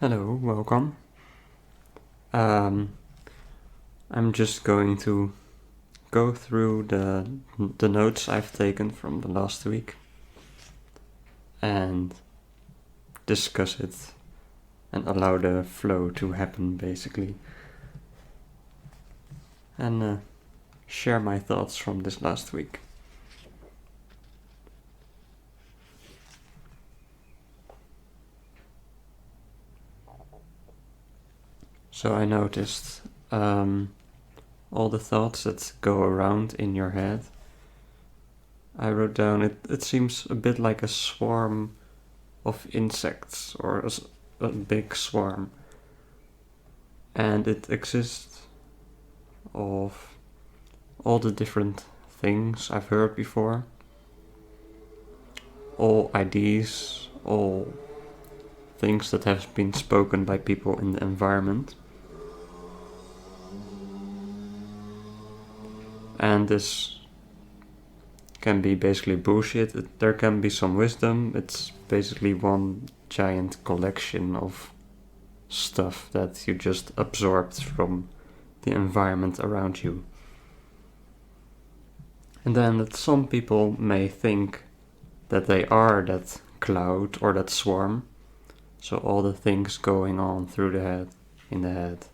Hello, welcome. Um, I'm just going to go through the notes I've taken from the last week and discuss it and allow the flow to happen, basically, and share my thoughts from this last week. So I noticed all the thoughts that go around in your head. I wrote down it seems a bit like a swarm of insects or a big swarm, and it exists of all the different things I've heard before, all ideas, all things that have been spoken by people in the environment. And this can be basically bullshit. There can be some wisdom. It's basically one giant collection of stuff that you just absorbed from the environment around you. And then that some people may think that they are that cloud or that swarm. So all the things going on through the head, in the head.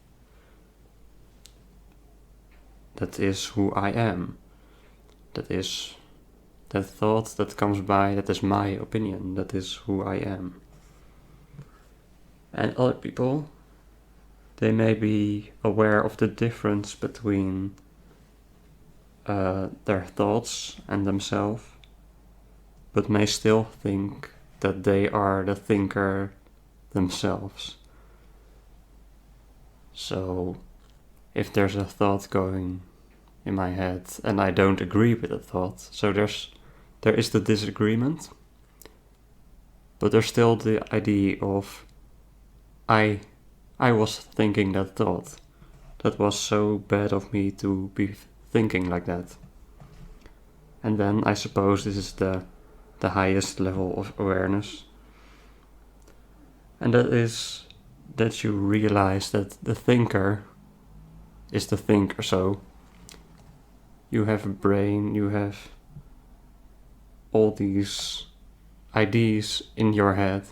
That is who I am. That is that thought that comes by, that is my opinion, that is who I am. And other people, they may be aware of the difference between their thoughts and themselves, but may still think that they are the thinker themselves. So if there's a thought going in my head and I don't agree with the thought, so there is the disagreement, but there's still the idea of I was thinking that thought. That was so bad of me to be thinking like that. And then I suppose this is the highest level of awareness. And that is that you realize that the thinker is the thinker. So you have a brain, you have all these ideas in your head,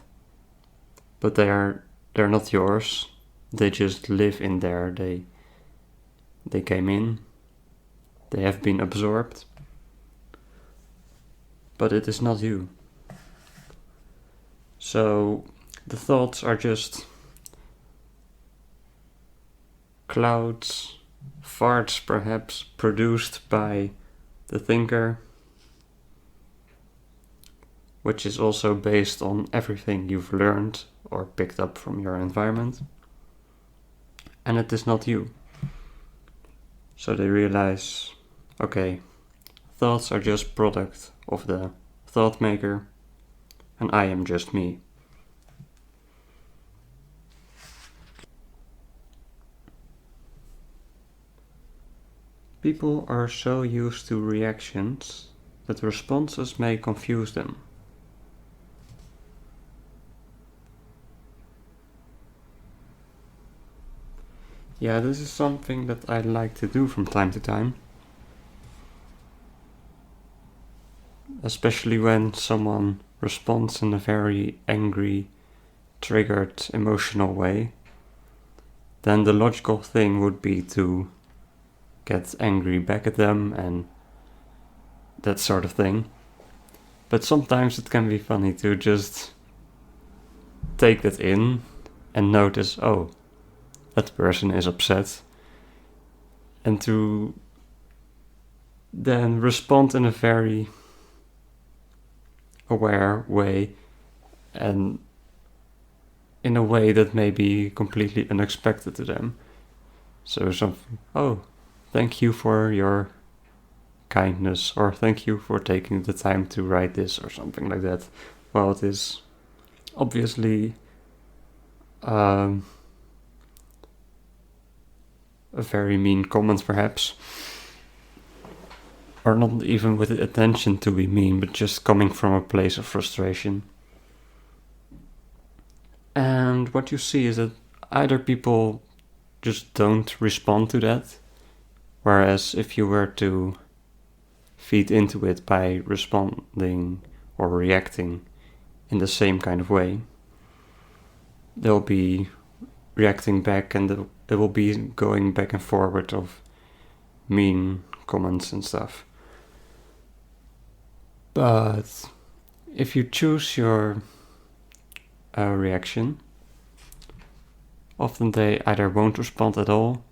but they're not yours. They just live in there. They came in. They have been absorbed. But it is not you. So the thoughts are just clouds, farts perhaps, produced by the thinker, which is also based on everything you've learned or picked up from your environment. And it is not you. So they realize, okay, thoughts are just product of the thought maker, and I am just me. People are so used to reactions that responses may confuse them. Yeah, this is something that I like to do from time to time. Especially when someone responds in a very angry, triggered, emotional way, then the logical thing would be to get angry back at them and that sort of thing. But sometimes it can be funny to just take that in and notice, oh, that person is upset, and to then respond in a very aware way and in a way that may be completely unexpected to them. So something, oh, thank you for your kindness, or thank you for taking the time to write this, or something like that. Well, it is obviously a very mean comment perhaps, or not even with the intention to be mean, but just coming from a place of frustration. And what you see is that either people just don't respond to that, whereas if you were to feed into it by responding or reacting in the same kind of way, they'll be reacting back, and it will be going back and forward of mean comments and stuff. But if you choose your reaction, often they either won't respond at all,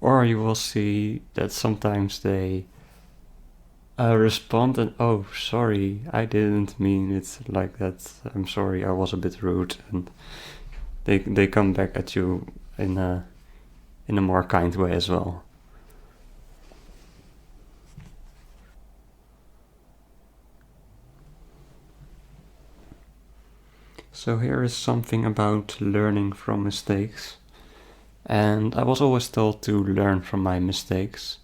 or you will see that sometimes they respond and, oh, sorry, I didn't mean it like that. I'm sorry, I was a bit rude, and they come back at you in a more kind way as well. So here is something about learning from mistakes. And I was always told to learn from my mistakes,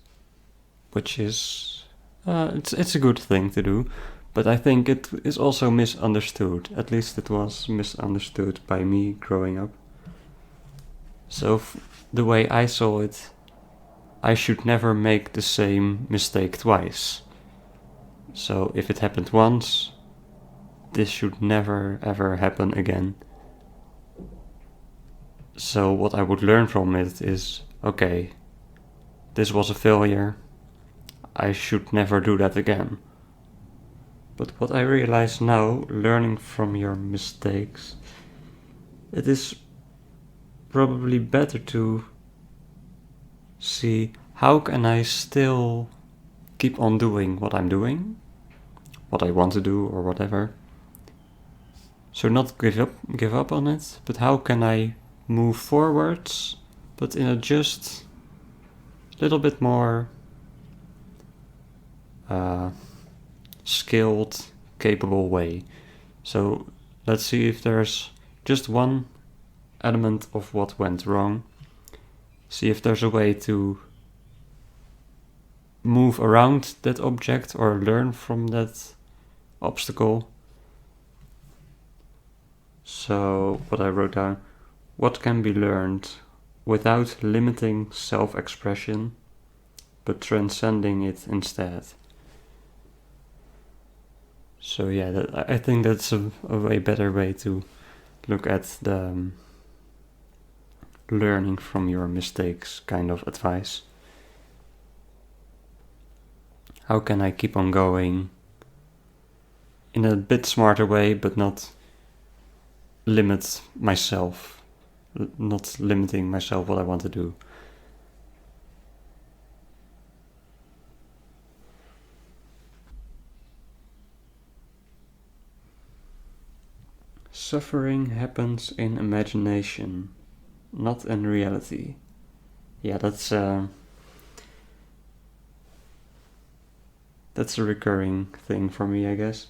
which is it's a good thing to do, but I think it is also misunderstood. At least it was misunderstood by me growing up. So the way I saw it, I should never make the same mistake twice. So if it happened once, this should never ever happen again. So what I would learn from it is, okay, this was a failure, I should never do that again. But what I realize now, learning from your mistakes, it is probably better to see how can I still keep on doing what I'm doing, what I want to do or whatever. So not give up on it, but how can I move forwards, but in a just little bit more skilled, capable way. So let's see if there's just one element of what went wrong. See if there's a way to move around that object or learn from that obstacle. So what I wrote down, what can be learned without limiting self-expression, but transcending it instead. So yeah, I think that's a way better way to look at the learning from your mistakes kind of advice. How can I keep on going in a bit smarter way, but not limit myself, not limiting myself what I want to do. Suffering happens in imagination, not in reality. Yeah, that's a recurring thing for me, I guess.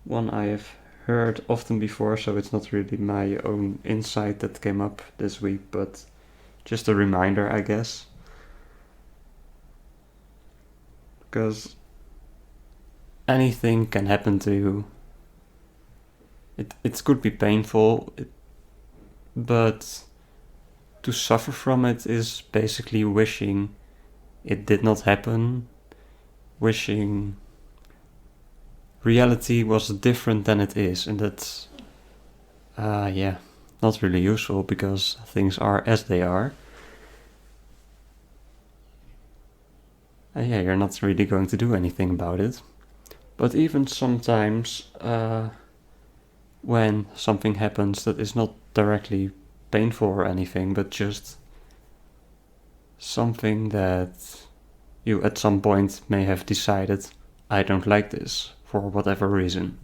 One I have heard often before, so it's not really my own insight that came up this week, but just a reminder, I guess. Because anything can happen to you. It could be painful, but to suffer from it is basically wishing it did not happen, wishing reality was different than it is, and that's not really useful because things are as they are. And you're not really going to do anything about it. But even sometimes when something happens that is not directly painful or anything, but just something that you at some point may have decided, I don't like this, for whatever reason.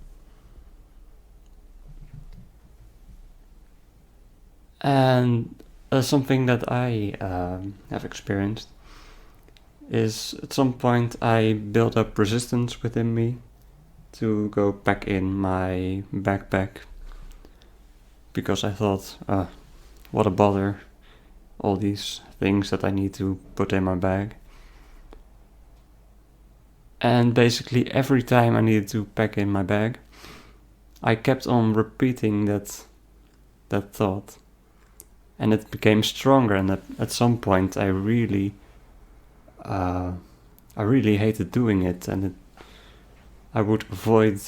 And something that I have experienced is at some point I built up resistance within me to go back in my backpack because I thought, what a bother, all these things that I need to put in my bag. And basically every time I needed to pack in my bag, I kept on repeating that that thought. And it became stronger, and at some point I really hated doing it, and I would avoid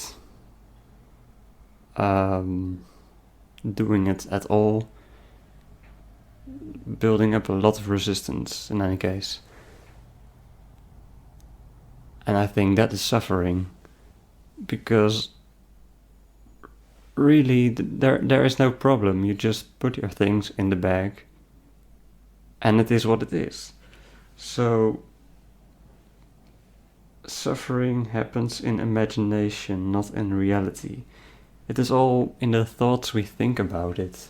doing it at all, building up a lot of resistance in any case. And I think that is suffering, because really there is no problem. You just put your things in the bag and it is what it is. So suffering happens in imagination, not in reality. It is all in the thoughts we think about it.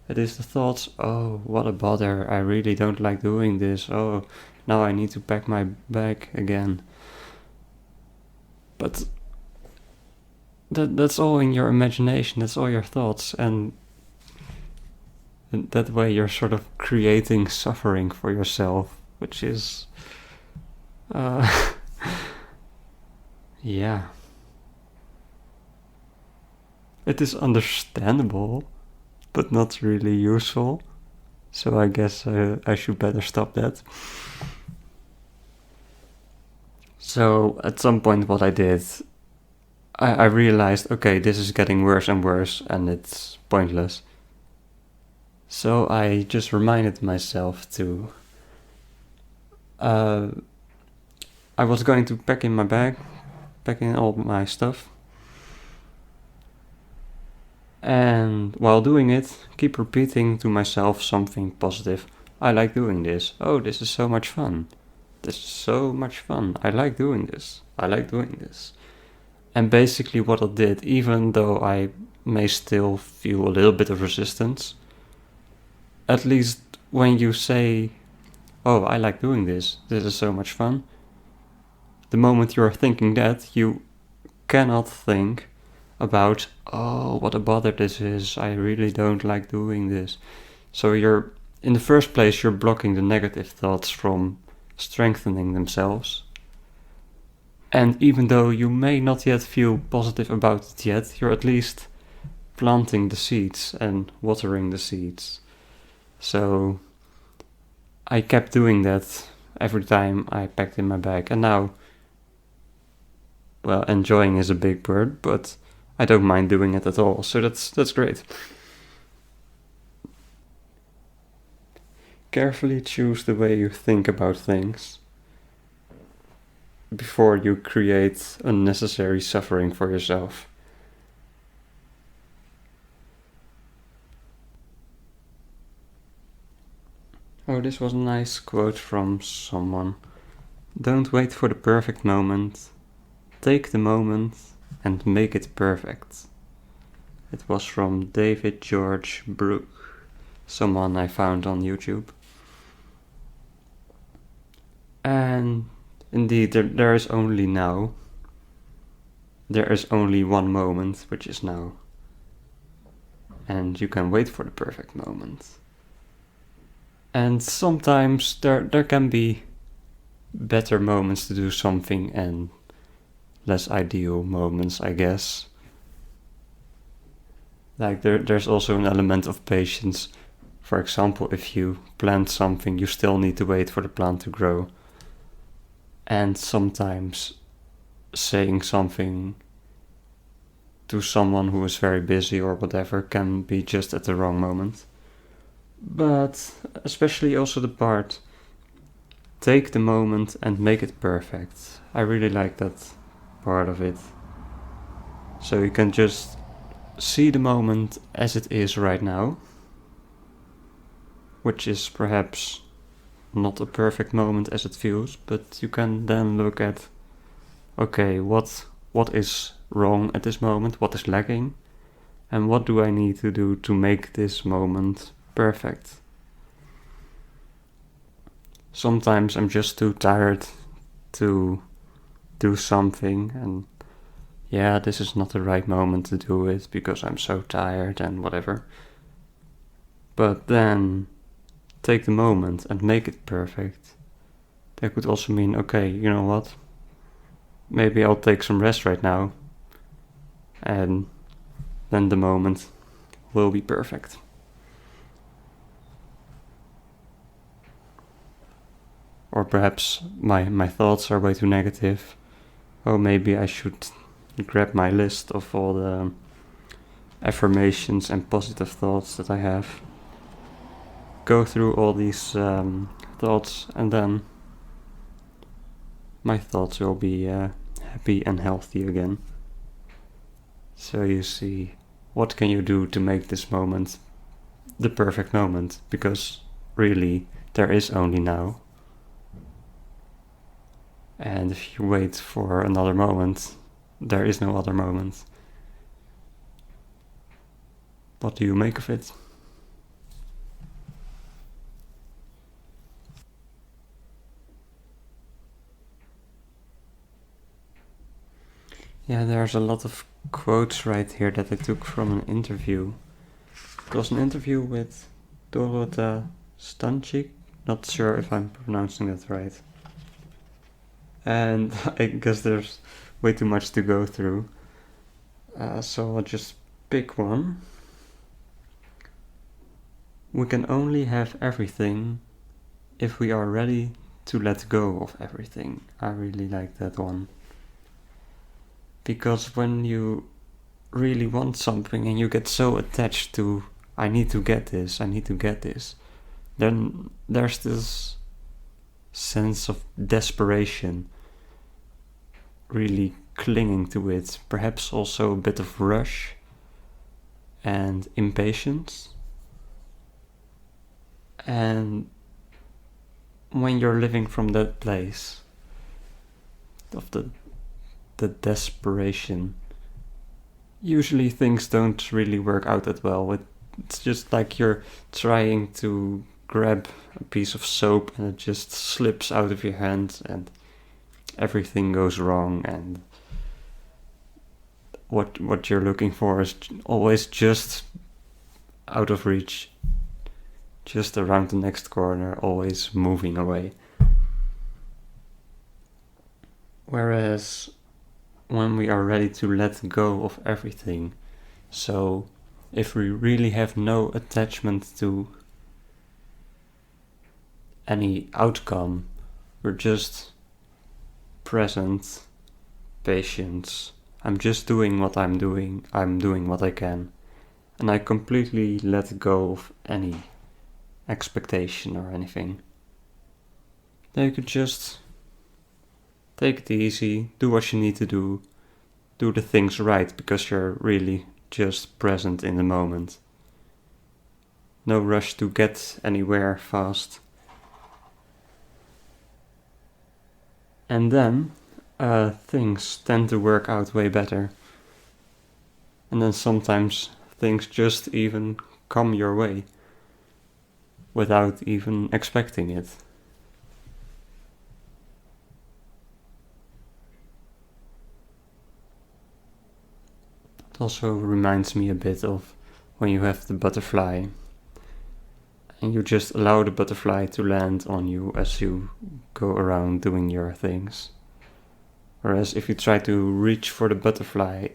It is the thoughts, oh, what a bother, I really don't like doing this, oh, now I need to pack my bag again. But that's all in your imagination, that's all your thoughts, and that way you're sort of creating suffering for yourself, which is, yeah. It is understandable, but not really useful, so I guess I should better stop that. So at some point what I did, I realized, okay, this is getting worse and worse and it's pointless. So I just reminded myself to... I was going to pack in my bag, pack in all my stuff. And while doing it, keep repeating to myself something positive. I like doing this. Oh, this is so much fun. This is so much fun. I like doing this. I like doing this. And basically what I did, even though I may still feel a little bit of resistance, at least when you say, oh, I like doing this, this is so much fun, the moment you're thinking that, you cannot think about, oh, what a bother this is, I really don't like doing this. So you're, in the first place, you're blocking the negative thoughts from strengthening themselves. And even though you may not yet feel positive about it yet, you're at least planting the seeds and watering the seeds. So I kept doing that every time I packed in my bag. And now, well, enjoying is a big word, but I don't mind doing it at all. So that's great. Carefully choose the way you think about things before you create unnecessary suffering for yourself. Oh, this was a nice quote from someone. Don't wait for the perfect moment. Take the moment and make it perfect. It was from David George Brooke, someone I found on YouTube. And indeed, there is only now. There is only one moment, which is now. And you can wait for the perfect moment. And sometimes there can be better moments to do something and less ideal moments, I guess. Like there's also an element of patience. For example, if you plant something, you still need to wait for the plant to grow. And sometimes saying something to someone who is very busy or whatever can be just at the wrong moment. But especially also the part, take the moment and make it perfect. I really like that part of it. So you can just see the moment as it is right now, which is perhaps not a perfect moment as it feels, but you can then look at, okay, what is wrong at this moment, what is lacking, and what do I need to do to make this moment perfect. Sometimes I'm just too tired to do something, and yeah, this is not the right moment to do it because I'm so tired and whatever. But then take the moment and make it perfect. That could also mean, okay, you know what? Maybe I'll take some rest right now. And then the moment will be perfect. Or perhaps my thoughts are way too negative. Oh, maybe I should grab my list of all the affirmations and positive thoughts that I have. Go through all these thoughts, and then my thoughts will be happy and healthy again. So you see, what can you do to make this moment the perfect moment? Because really, there is only now. And if you wait for another moment, there is no other moment. What do you make of it? Yeah, there's a lot of quotes right here that I took from an interview. It was an interview with Dorota Stanczyk. Not sure if I'm pronouncing that right. And I guess there's way too much to go through. So I'll just pick one. We can only have everything if we are ready to let go of everything. I really like that one. Because when you really want something and you get so attached to, I need to get this, then there's this sense of desperation really clinging to it, perhaps also a bit of rush and impatience. And when you're living from that place of the desperation, usually things don't really work out that well. It's just like you're trying to grab a piece of soap and it just slips out of your hand and everything goes wrong, and what you're looking for is always just out of reach, just around the next corner, always moving away. Whereas when we are ready to let go of everything, so if we really have no attachment to any outcome, we're just present, patience. I'm just doing what I'm doing what I can, and I completely let go of any expectation or anything. Then you could just take it easy, do what you need to do the things right, because you're really just present in the moment. No rush to get anywhere fast. And then things tend to work out way better. And then sometimes things just even come your way without even expecting it. It also reminds me a bit of when you have the butterfly and you just allow the butterfly to land on you as you go around doing your things. Whereas if you try to reach for the butterfly,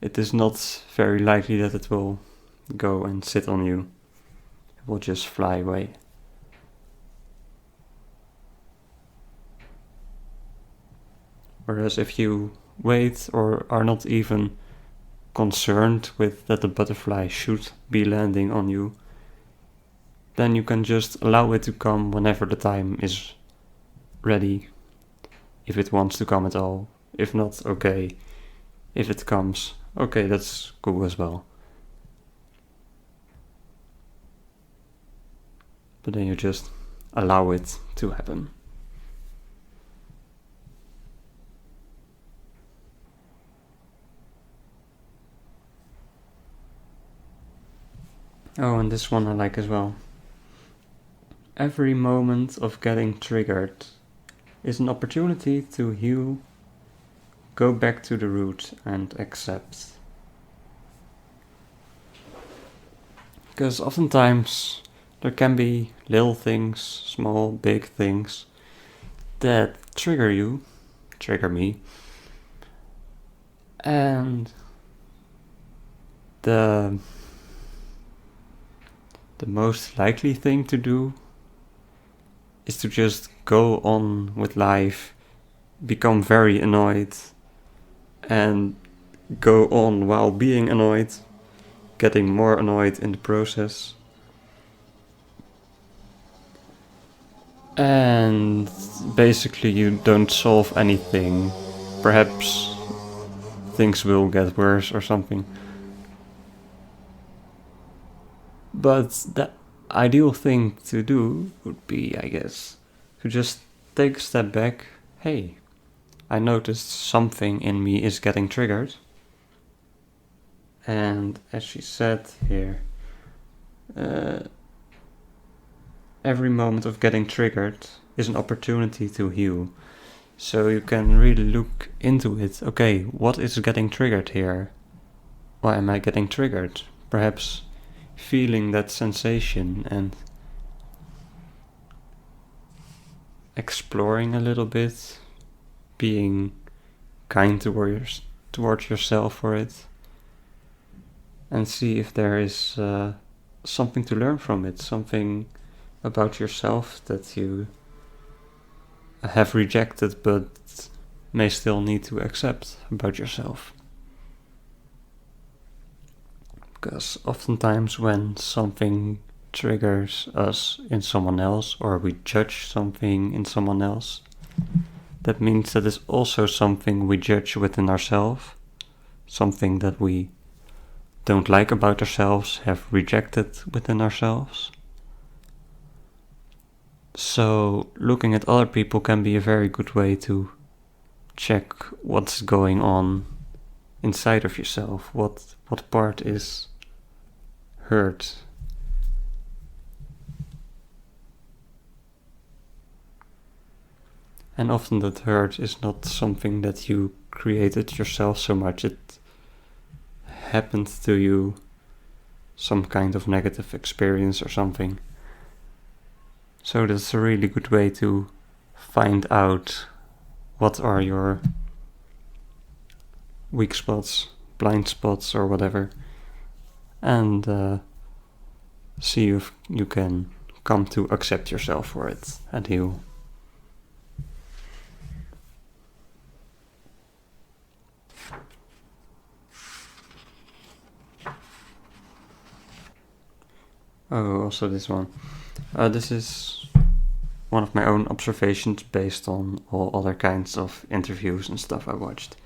it is not very likely that it will go and sit on you. It will just fly away. Whereas if you wait or are not even concerned with that the butterfly should be landing on you, then you can just allow it to come whenever the time is ready. If it wants to come at all. If not, okay. If it comes, okay, that's cool as well. But then you just allow it to happen. Oh, and this one I like as well. Every moment of getting triggered is an opportunity to heal, go back to the root and accept. Because oftentimes there can be little things, small, big things that trigger you, trigger me, and the the most likely thing to do is to just go on with life, become very annoyed, and go on while being annoyed, getting more annoyed in the process. And basically you don't solve anything. Perhaps things will get worse or something. But the ideal thing to do would be, I guess, to just take a step back. Hey, I noticed something in me is getting triggered. And as she said here, every moment of getting triggered is an opportunity to heal. So you can really look into it. Okay, what is getting triggered here? Why am I getting triggered? Perhaps feeling that sensation and exploring a little bit, being kind towards yourself for it, and see if there is something to learn from it, something about yourself that you have rejected but may still need to accept about yourself. Because oftentimes when something triggers us in someone else, or we judge something in someone else, that means that is also something we judge within ourselves, something that we don't like about ourselves, have rejected within ourselves. So looking at other people can be a very good way to check what's going on inside of yourself, what part is hurt. And often that hurt is not something that you created yourself so much, it happened to you, some kind of negative experience or something. So that's a really good way to find out what are your weak spots, blind spots or whatever, and see if you can come to accept yourself for it and heal. Oh, also this one. This is one of my own observations based on all other kinds of interviews and stuff I watched.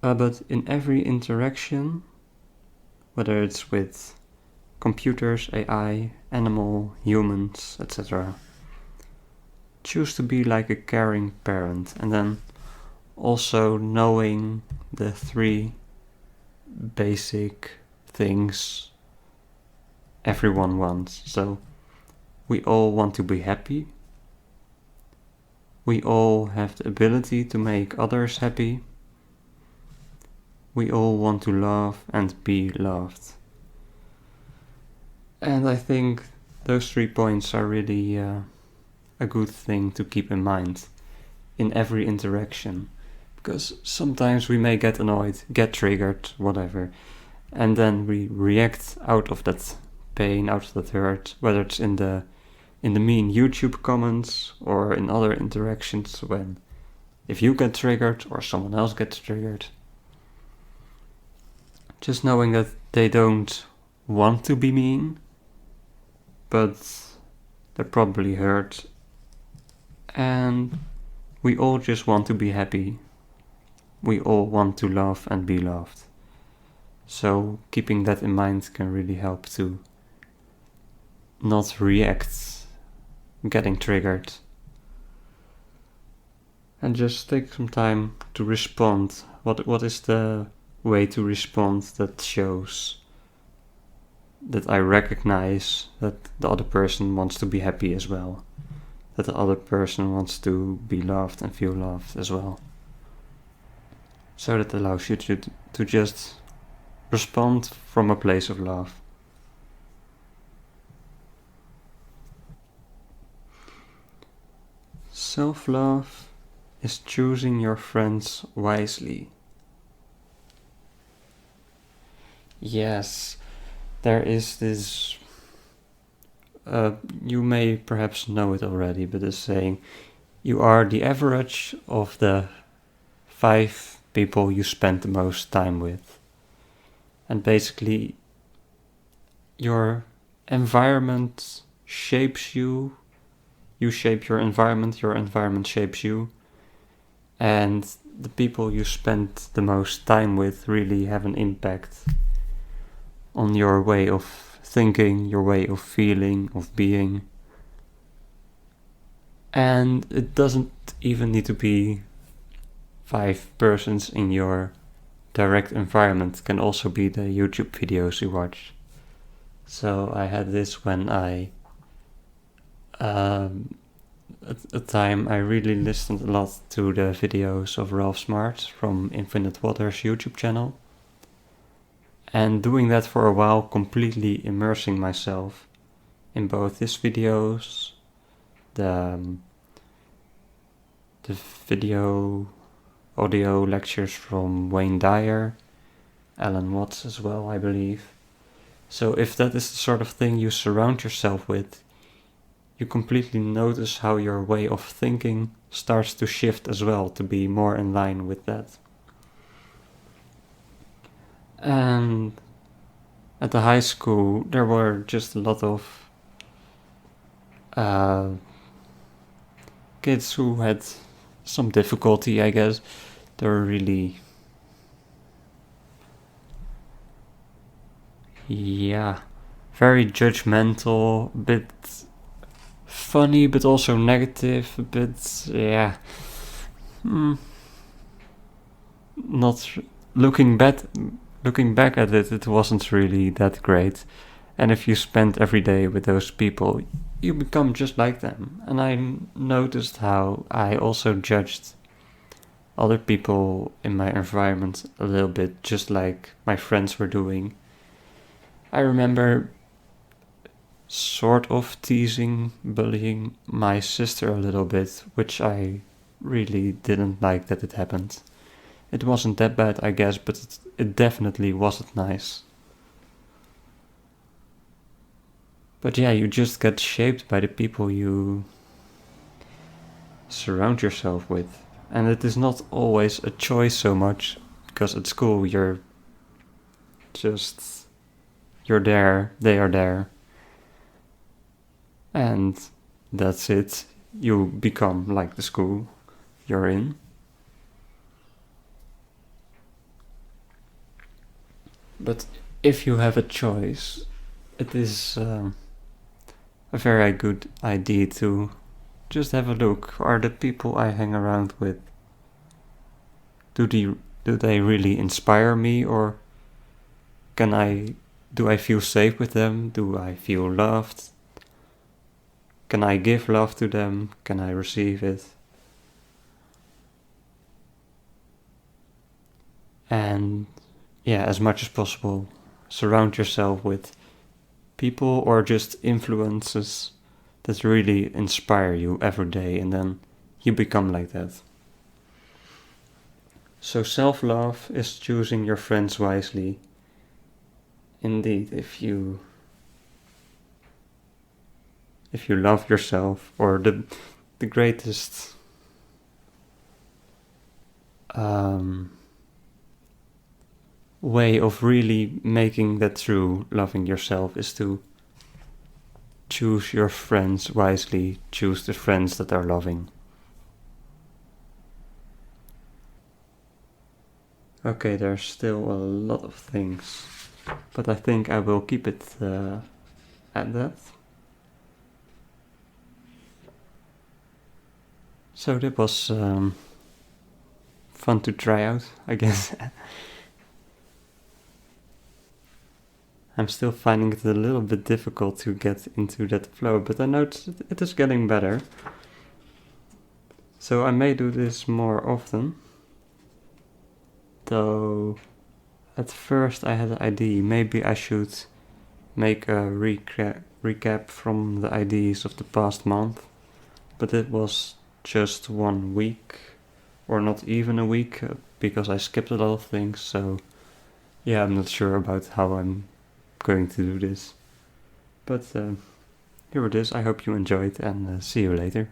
But in every interaction, whether it's with computers, AI, animal, humans, etc., choose to be like a caring parent, and then also knowing the 3 basic things everyone wants. So we all want to be happy. We all have the ability to make others happy. We all want to love and be loved. And I think those 3 points are really a good thing to keep in mind in every interaction. Because sometimes we may get annoyed, get triggered, whatever, and then we react out of that pain, out of that hurt, whether it's in the mean YouTube comments or in other interactions when if you get triggered or someone else gets triggered. Just knowing that they don't want to be mean, but they're probably hurt, and we all just want to be happy. We all want to love and be loved. So keeping that in mind can really help to not react getting triggered, and just take some time to respond. What is the way to respond that shows that I recognize that the other person wants to be happy as well, that the other person wants to be loved and feel loved as well. So that allows you to just respond from a place of love. Self-love is choosing your friends wisely. Yes, there is this You may perhaps know it already, but it's saying you are the average of the 5 people you spend the most time with. And basically, your environment shapes you. You shape your environment shapes you. And the people you spend the most time with really have an impact on your way of thinking, your way of feeling, of being. And it doesn't even need to be 5 persons in your direct environment. It can also be the YouTube videos you watch. So I had this when at a time I really listened a lot to the videos of Ralph Smart from Infinite Waters YouTube channel. And doing that for a while, completely immersing myself in both his videos, the video audio lectures from Wayne Dyer, Alan Watts as well, I believe. So if that is the sort of thing you surround yourself with, you completely notice how your way of thinking starts to shift as well, to be more in line with that. And at the high school, there were just a lot of kids who had some difficulty, I guess. They were really, very judgmental, a bit funny, but also negative, a bit, not looking back at it, it wasn't really that great. And if you spend every day with those people, you become just like them. And I noticed how I also judged other people in my environment a little bit, just like my friends were doing. I remember sort of teasing, bullying my sister a little bit, which I really didn't like that it happened. It wasn't that bad, I guess, but it definitely wasn't nice. But yeah, you just get shaped by the people you surround yourself with. And it is not always a choice so much, because at school you're there, they are there. And that's it. You become like the school you're in. But if you have a choice, it is a very good idea to just have a look. Are the people I hang around with, do they really inspire me, or do I feel safe with them? Do I feel loved? Can I give love to them? Can I receive it? And as much as possible, surround yourself with people or just influences that really inspire you every day, and then you become like that. So self-love is choosing your friends wisely. Indeed, if you love yourself, or the greatest way of really making that true, loving yourself, is to choose your friends wisely, choose the friends that are loving. Okay, there's still a lot of things, but I think I will keep it at that. So that was fun to try out, I guess. I'm still finding it a little bit difficult to get into that flow, but I know it is getting better. So I may do this more often. Though at first I had the idea, maybe I should make a recap from the ideas of the past month. But it was just 1 week, or not even a week, because I skipped a lot of things. So I'm not sure about how I'm going to do this. But here it is. I hope you enjoyed, and see you later.